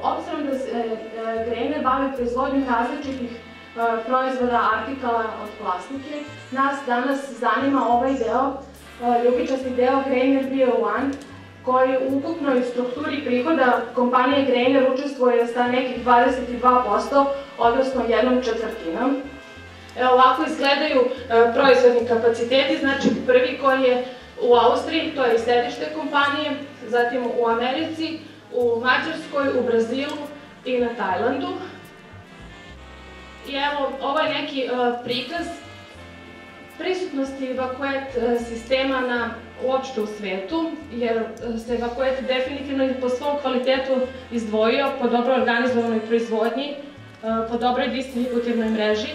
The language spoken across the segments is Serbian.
Obzirom da se Greiner bavi proizvodnjom različitih proizvoda, artikala od plastike, nas danas zanima ovaj deo, ljubičasti deo Greiner Bio1, koji u ukupnoj strukturi prihoda kompanije Greiner učestvuje sa nekih 22%, odnosno 1/4. Ovako izgledaju proizvodni kapaciteti, znači prvi koji je u Austriji, to je i sedište kompanije, zatim u Americi, u Mađarskoj, u Brazilu i na Tajlandu. I evo, ovo je neki prikaz prisutnosti evakuet sistema uopšte u svetu, jer se evakuet definitivno po svom kvalitetu izdvojio po dobro organizovanoj proizvodnji, po dobroj distributivnoj mreži.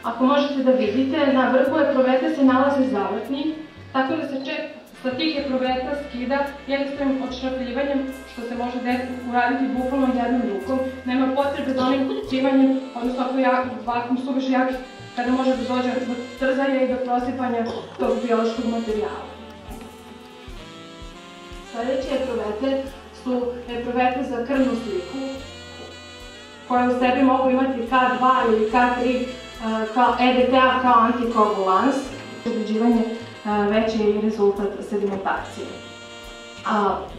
Ako možete da vidite, na vrhu epruvete se nalaze zavrtni, tako da se sa tih epruveta skida jednostavnim odšrapljivanjem, što se može uraditi bukvalno jednom rukom. Nema potrebe za onim cimanjem, odnosno ako je vakum suviše jak, kada može da dođe do trzanja i do prosipanja tog biološkog materijala. Sledeće epruvete su epruvete za krvnu sliku, koje u sebi mogu imati K2 ili K3 kao EDTA, kao antikoagulans. Određivanje veći je i rezultat sedimentacije.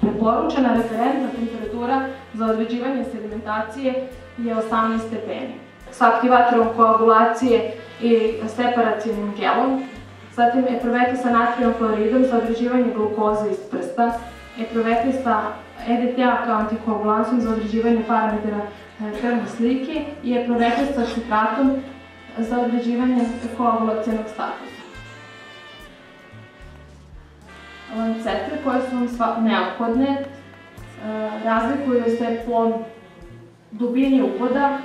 Preporučena referentna temperatura za određivanje sedimentacije je 18 stepeni. Sa aktivatorom koagulacije i separacijnim gelom, zatim epruvete sa natrijom fluoridom za određivanje glukoze iz prsta, epruvete sa EDTA kao antikoagulansom za određivanje parametara krvne slike i epruvete sa citratom za određivanje koagulacionog statusa. Lancete koje su vam neophodne razlikuju se po dubini uvoda,